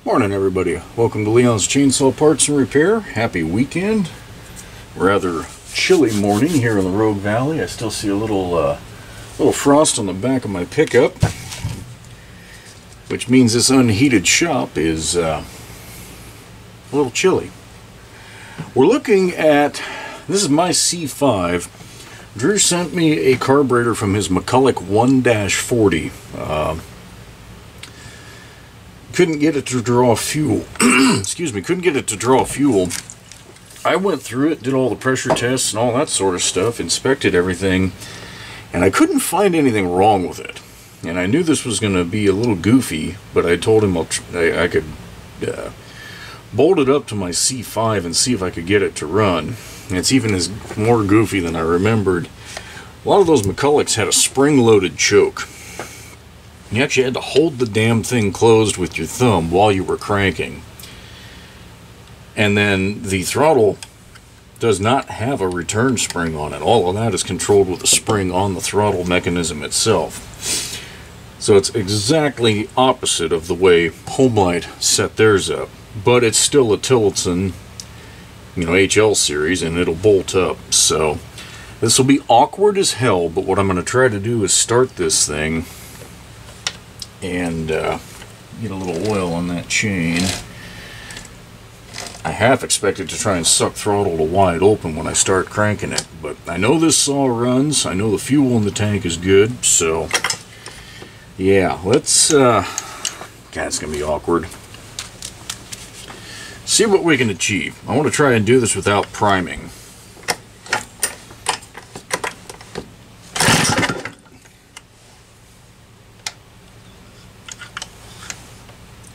Morning everybody, welcome to Leon's Chainsaw Parts and Repair. Happy weekend. Rather chilly morning here in the Rogue Valley. I still see a little frost on the back of my pickup, which means this unheated shop is a little chilly. We're looking at, this is my C5. Drew sent me a carburetor from his McCulloch 1-40. Couldn't get it to draw fuel. Excuse me, couldn't get it to draw fuel. I went through it, did all the pressure tests and all that sort of stuff, inspected everything, and I couldn't find anything wrong with it. And I knew this was going to be a little goofy, but I told him I could bolt it up to my C5 and see if I could get it to run. And it's even more goofy than I remembered. A lot of those McCullochs had a spring-loaded choke. You actually had to hold the damn thing closed with your thumb while you were cranking. And then the throttle does not have a return spring on it. All of that is controlled with a spring on the throttle mechanism itself. So it's exactly opposite of the way Homelight set theirs up. But it's still a Tillotson, HL series, and it'll bolt up. So this will be awkward as hell, but what I'm going to try to do is start this thing and get a little oil on that chain. I half expected to try and suck throttle to wide open when I start cranking it, but I know this saw runs. I know the fuel in the tank is good, so yeah, let's God, it's gonna be awkward. See what we can achieve. I want to try and do this without priming.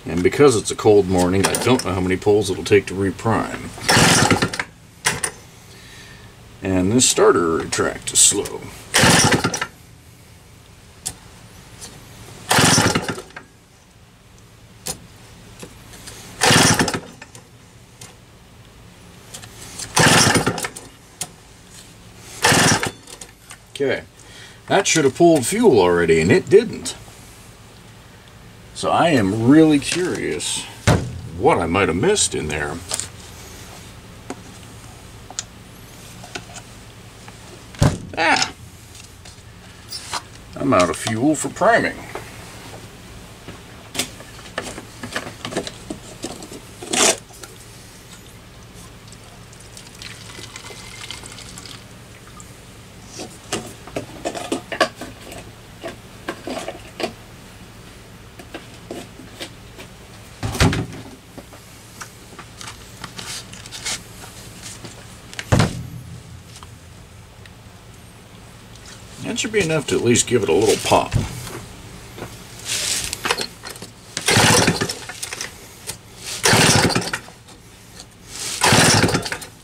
And because it's a cold morning, I don't know how many pulls it'll take to reprime. And this starter retract is slow. Okay, that should have pulled fuel already, and it didn't. So I am really curious what I might have missed in there. I'm out of fuel for priming. That should be enough to at least give it a little pop.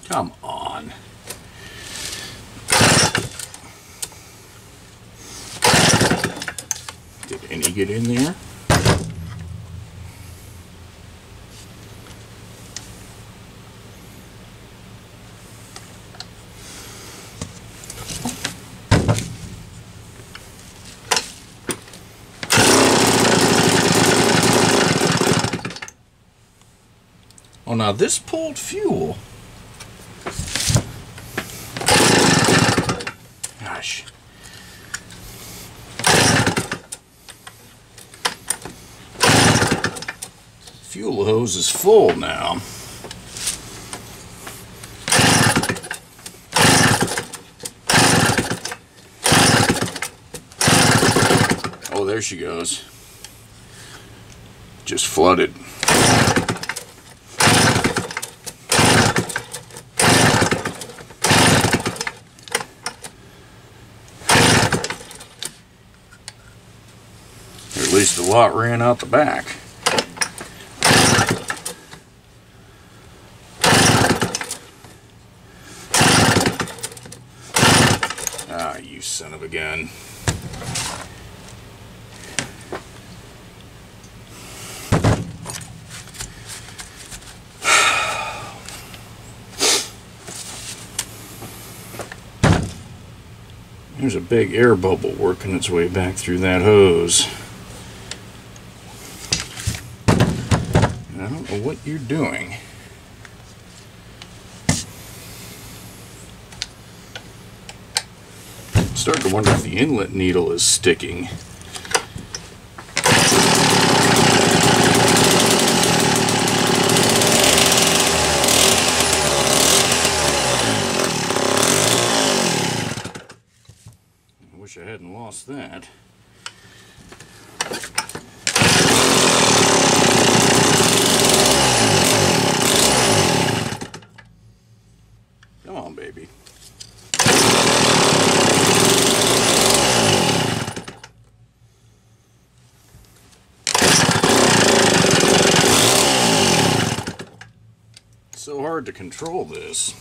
Come on. Did any get in there? Oh, now this pulled fuel. Gosh. Fuel hose is full now. Oh, there she goes. Just flooded. At least a lot ran out the back. Ah, you son of a gun. There's a big air bubble working its way back through that hose. I don't know what you're doing. I'm starting to wonder if the inlet needle is sticking. I wish I hadn't lost that. Come on, baby. It's so hard to control this.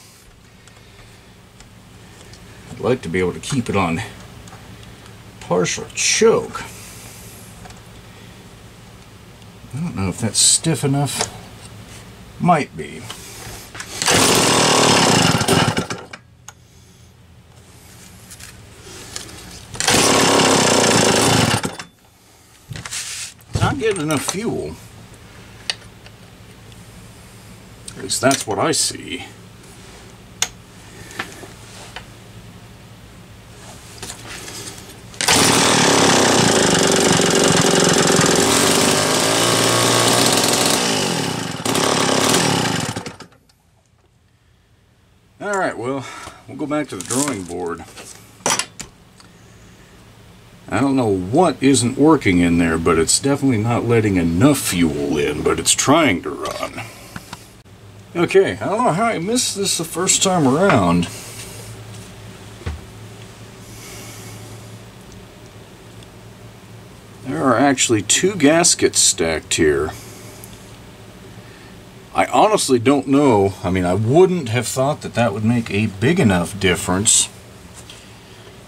I'd like to be able to keep it on partial choke. I don't know if that's stiff enough. Might be. Not getting enough fuel. At least that's what I see. Alright, well, we'll go back to the drawing board. I don't know what isn't working in there, but it's definitely not letting enough fuel in, but it's trying to run. Okay, I don't know how I missed this the first time around. There are actually two gaskets stacked here. I honestly don't know. I mean, I wouldn't have thought that that would make a big enough difference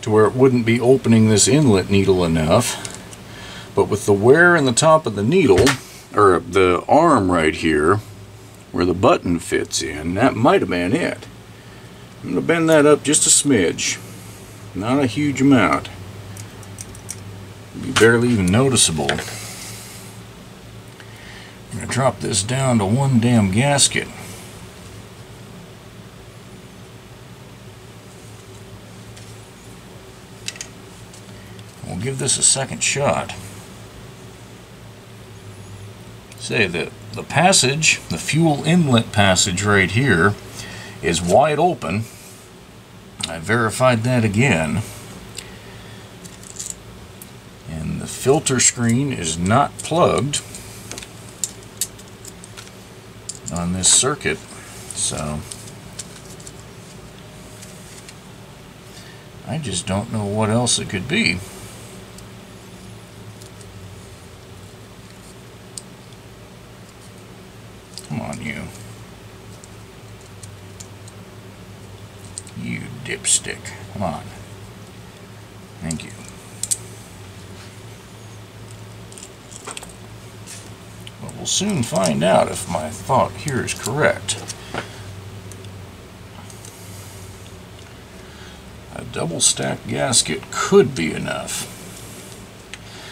to where it wouldn't be opening this inlet needle enough. But with the wear in the top of the needle, or the arm right here, where the button fits in, that might have been it. I'm going to bend that up just a smidge. Not a huge amount. It'll be barely even noticeable. I'm going to drop this down to one damn gasket. We'll give this a second shot. Say that the passage, the fuel inlet passage right here, is wide open. I verified that again. And the filter screen is not plugged on this circuit, so I just don't know what else it could be. Come on, you dipstick, come on. Thank you. But we'll soon find out if my thought here is correct. A double stacked gasket could be enough.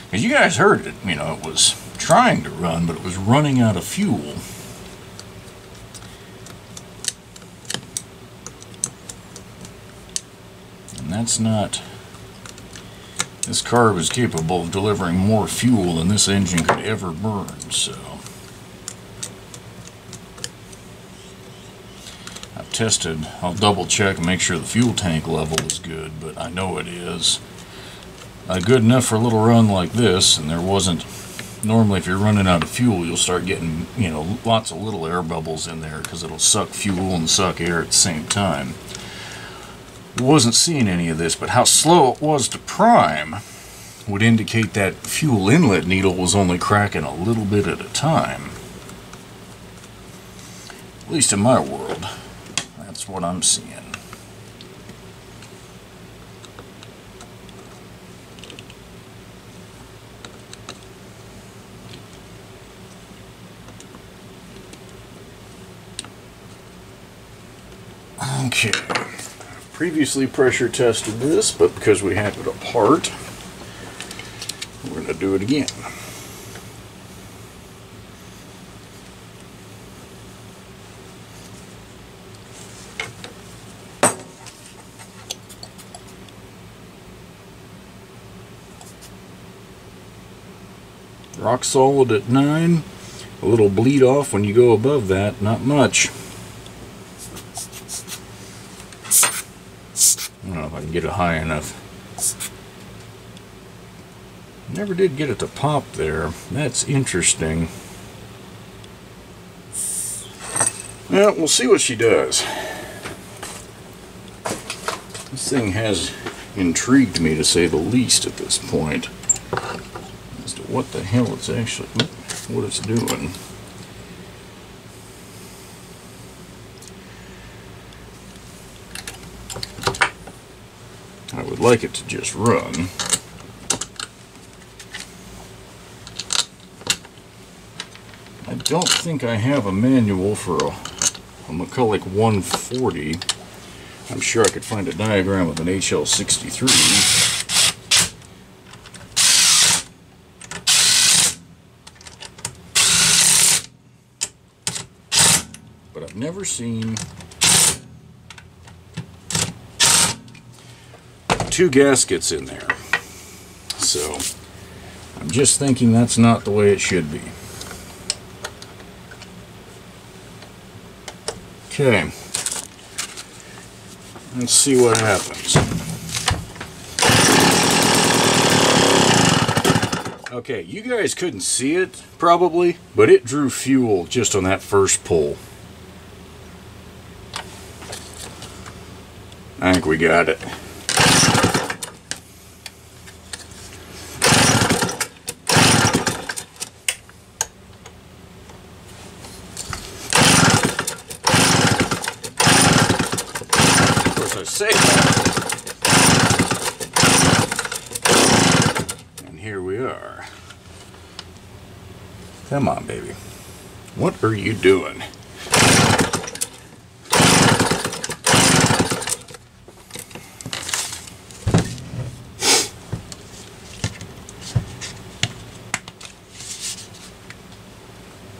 Because you guys heard it, you know, it was trying to run, but it was running out of fuel. And that's not... This carb is capable of delivering more fuel than this engine could ever burn, so... I've tested, I'll double check and make sure the fuel tank level is good, but I know it is. Good enough for a little run like this, and there wasn't... Normally if you're running out of fuel, you'll start getting, you know, lots of little air bubbles in there because it'll suck fuel and suck air at the same time. Wasn't seeing any of this, but how slow it was to prime would indicate that fuel inlet needle was only cracking a little bit at a time. At least in my world, that's what I'm seeing. Okay. Previously pressure tested this, but because we had it apart, we're going to do it again. rock solid at 9. A little bleed off when you go above that, not much. I don't know if I can get it high enough. Never did get it to pop there. That's interesting. Well, we'll see what she does. This thing has intrigued me, to say the least, at this point, as to what the hell it's actually, what it's doing. I would like it to just run. I don't think I have a manual for a McCulloch 140. I'm sure I could find a diagram of an HL-63. But I've never seen 2 gaskets in there. So I'm just thinking that's not the way it should be. Okay. Let's see what happens. Okay, you guys couldn't see it, probably, but it drew fuel just on that first pull. I think we got it. Say that. And here we are. Come on, baby. What are you doing?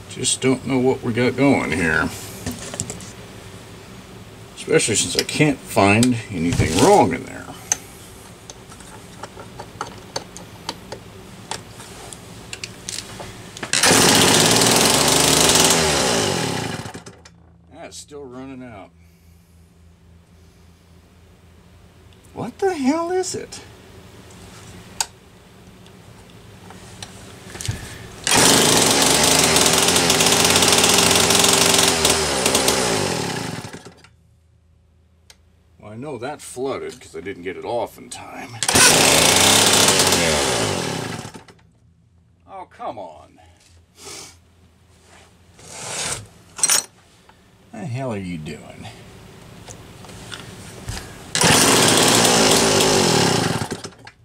Just don't know what we got going here. Especially since I can't find anything wrong in there. That's still running out. What the hell is it? I know that flooded because I didn't get it off in time. Oh, come on. What the hell are you doing?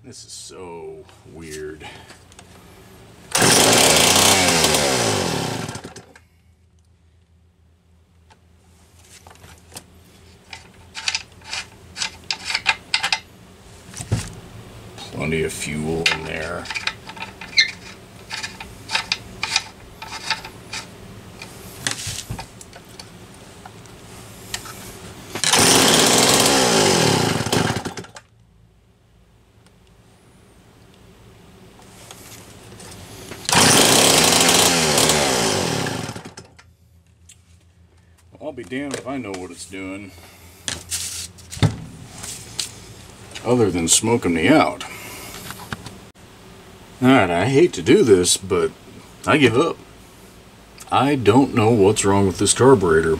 This is so weird. Plenty of fuel in there. I'll be damned if I know what it's doing, other than smoking me out. Alright, I hate to do this, but I give up. I don't know what's wrong with this carburetor.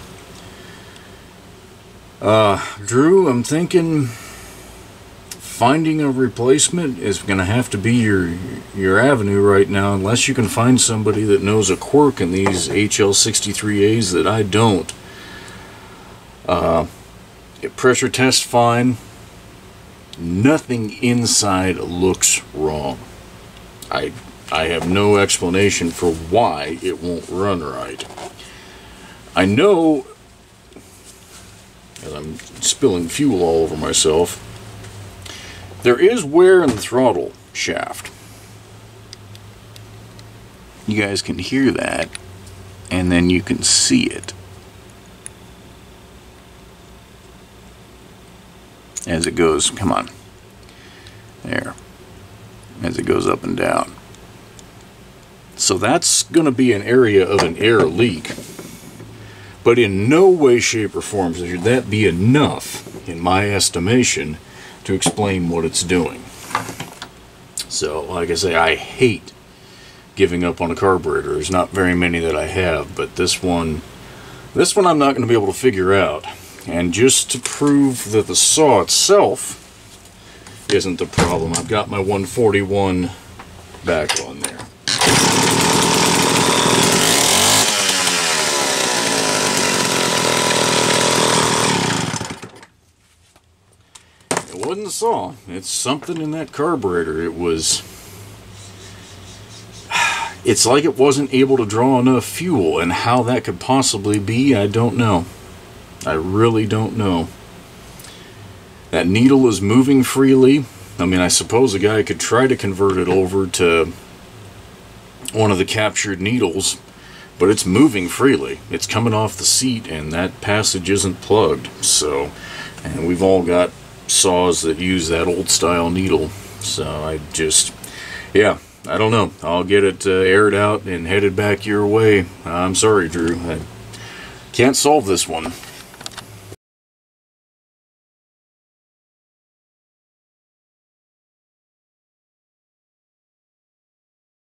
Drew, I'm thinking finding a replacement is going to have to be your avenue right now, unless you can find somebody that knows a quirk in these HL-63As that I don't. It pressure tests fine. Nothing inside looks wrong. I have no explanation for why it won't run right. I know, as I'm spilling fuel all over myself, there is wear in the throttle shaft. You guys can hear that, and then you can see it as it goes. Come on. There. As it goes up and down. So that's going to be an area of an air leak. But in no way, shape, or form should that be enough, in my estimation, to explain what it's doing. So, like I say, I hate giving up on a carburetor. There's not very many that I have, but this one I'm not going to be able to figure out. And just to prove that the saw itself isn't the problem, I've got my 141 back on there. It wasn't the saw, it's something in that carburetor. It's like it wasn't able to draw enough fuel, and how that could possibly be, I don't know. I really don't know. That needle is moving freely. I mean, I suppose a guy could try to convert it over to one of the captured needles, but it's moving freely. It's coming off the seat, and that passage isn't plugged. So, and we've all got saws that use that old style needle. So yeah, I don't know. I'll get it aired out and headed back your way. I'm sorry, Drew. I can't solve this one.